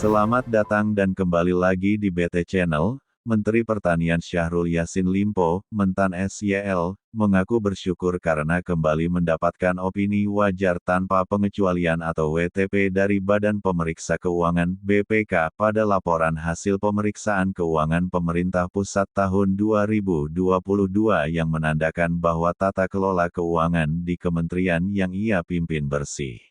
Selamat datang dan kembali lagi di BT Channel. Menteri Pertanian Syahrul Yassin Limpo, Mentan SYL, mengaku bersyukur karena kembali mendapatkan opini wajar tanpa pengecualian atau WTP dari Badan Pemeriksa Keuangan (BPK) pada laporan hasil pemeriksaan keuangan pemerintah pusat tahun 2022 yang menandakan bahwa tata kelola keuangan di kementerian yang ia pimpin bersih.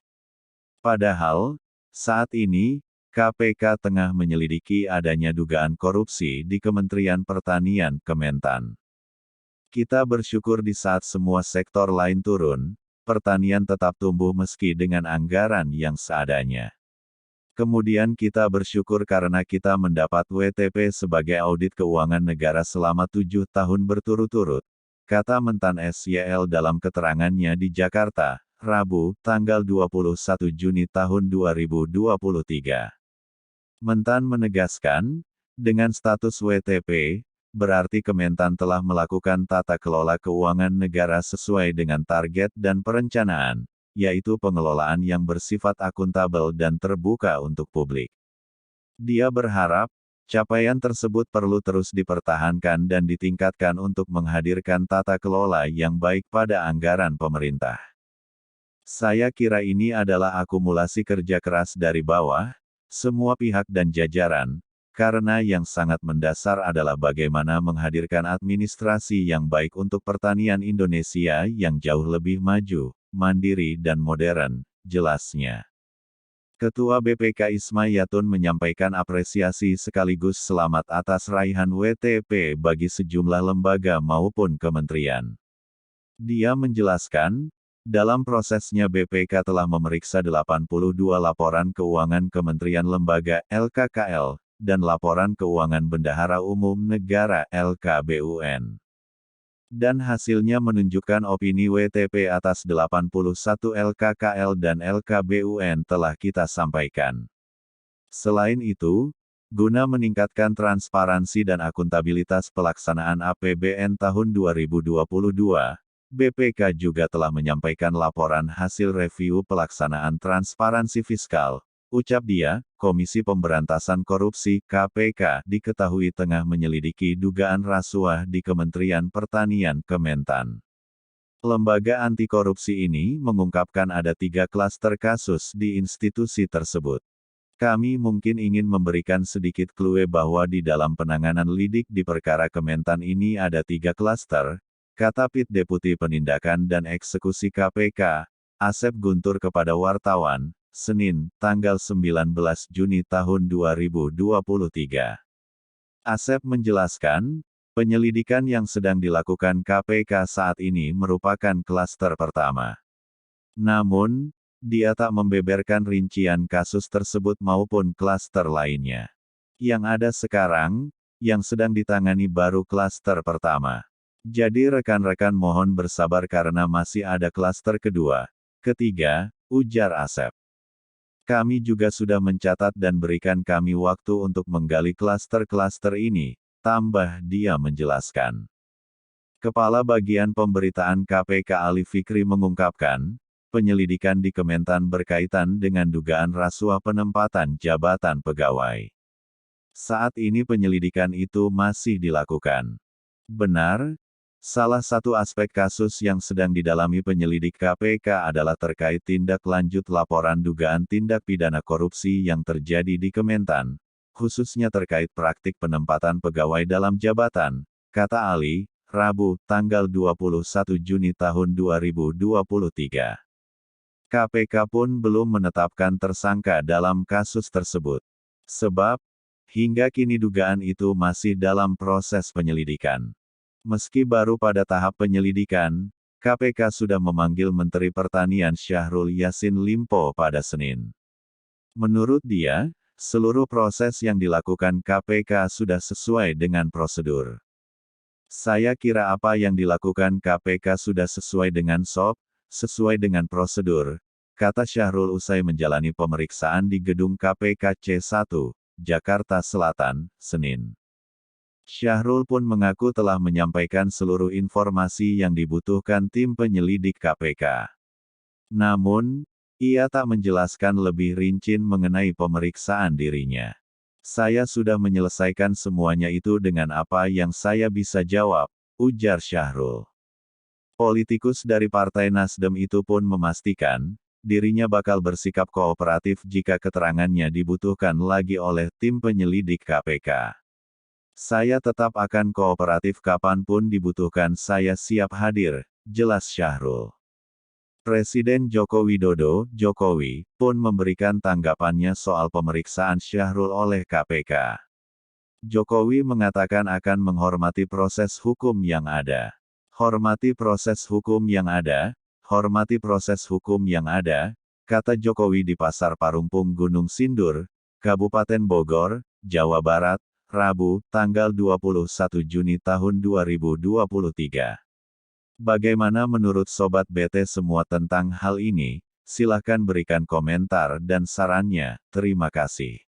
Padahal, saat ini, KPK tengah menyelidiki adanya dugaan korupsi di Kementerian Pertanian (Kementan). Kita bersyukur di saat semua sektor lain turun, pertanian tetap tumbuh meski dengan anggaran yang seadanya. Kemudian kita bersyukur karena kita mendapat WTP sebagai audit keuangan negara selama 7 tahun berturut-turut, kata Mentan SYL dalam keterangannya di Jakarta, Rabu, tanggal 21 Juni tahun 2023. Mentan menegaskan, dengan status WTP, berarti Kementan telah melakukan tata kelola keuangan negara sesuai dengan target dan perencanaan, yaitu pengelolaan yang bersifat akuntabel dan terbuka untuk publik. Dia berharap, capaian tersebut perlu terus dipertahankan dan ditingkatkan untuk menghadirkan tata kelola yang baik pada anggaran pemerintah. Saya kira ini adalah akumulasi kerja keras dari bawah, semua pihak dan jajaran, karena yang sangat mendasar adalah bagaimana menghadirkan administrasi yang baik untuk pertanian Indonesia yang jauh lebih maju, mandiri dan modern, jelasnya. Ketua BPK Isma Yatun menyampaikan apresiasi sekaligus selamat atas raihan WTP bagi sejumlah lembaga maupun kementerian. Dia menjelaskan, dalam prosesnya BPK telah memeriksa 82 laporan keuangan kementerian lembaga (LKKL) dan laporan keuangan Bendahara Umum Negara (LKBUN). Dan hasilnya menunjukkan opini WTP atas 81 LKKL dan LKBUN telah kita sampaikan. Selain itu, guna meningkatkan transparansi dan akuntabilitas pelaksanaan APBN tahun 2022, BPK juga telah menyampaikan laporan hasil review pelaksanaan transparansi fiskal, ucap dia. Komisi Pemberantasan Korupsi (KPK) diketahui tengah menyelidiki dugaan rasuah di Kementerian Pertanian (Kementan). Lembaga anti korupsi ini mengungkapkan ada 3 klaster kasus di institusi tersebut. Kami mungkin ingin memberikan sedikit clue bahwa di dalam penanganan lidik di perkara Kementan ini ada 3 klaster, kata Pit Deputi Penindakan dan Eksekusi KPK, Asep Guntur kepada wartawan, Senin, tanggal 19 Juni tahun 2023. Asep menjelaskan, penyelidikan yang sedang dilakukan KPK saat ini merupakan klaster pertama. Namun, dia tak membeberkan rincian kasus tersebut maupun klaster lainnya. Yang ada sekarang, yang sedang ditangani baru klaster pertama. Jadi rekan-rekan mohon bersabar karena masih ada klaster kedua, ketiga, ujar Asep. Kami juga sudah mencatat dan berikan kami waktu untuk menggali klaster-klaster ini, tambah dia menjelaskan. Kepala Bagian Pemberitaan KPK Ali Fikri mengungkapkan, penyelidikan di Kementan berkaitan dengan dugaan rasuah penempatan jabatan pegawai. Saat ini penyelidikan itu masih dilakukan. Benar, salah satu aspek kasus yang sedang didalami penyelidik KPK adalah terkait tindak lanjut laporan dugaan tindak pidana korupsi yang terjadi di Kementan, khususnya terkait praktik penempatan pegawai dalam jabatan, kata Ali, Rabu, tanggal 21 Juni tahun 2023. KPK pun belum menetapkan tersangka dalam kasus tersebut. Sebab, hingga kini dugaan itu masih dalam proses penyelidikan. Meski baru pada tahap penyelidikan, KPK sudah memanggil Menteri Pertanian Syahrul Yassin Limpo pada Senin. Menurut dia, seluruh proses yang dilakukan KPK sudah sesuai dengan prosedur. Saya kira apa yang dilakukan KPK sudah sesuai dengan SOP, sesuai dengan prosedur, kata Syahrul usai menjalani pemeriksaan di gedung KPK C1, Jakarta Selatan, Senin. Syahrul pun mengaku telah menyampaikan seluruh informasi yang dibutuhkan tim penyelidik KPK. Namun, Ia tak menjelaskan lebih rinci mengenai pemeriksaan dirinya. Saya sudah menyelesaikan semuanya itu dengan apa yang saya bisa jawab, ujar Syahrul. Politikus dari Partai Nasdem itu pun memastikan, dirinya bakal bersikap kooperatif jika keterangannya dibutuhkan lagi oleh tim penyelidik KPK. Saya tetap akan kooperatif kapanpun dibutuhkan, saya siap hadir, jelas Syahrul. Presiden Joko Widodo, Jokowi, pun memberikan tanggapannya soal pemeriksaan Syahrul oleh KPK. Jokowi mengatakan akan menghormati proses hukum yang ada. Hormati proses hukum yang ada, hormati proses hukum yang ada, kata Jokowi di Pasar Parumpung Gunung Sindur, Kabupaten Bogor, Jawa Barat, Rabu, tanggal 21 Juni tahun 2023. Bagaimana menurut Sobat BT semua tentang hal ini? Silahkan berikan komentar dan sarannya. Terima kasih.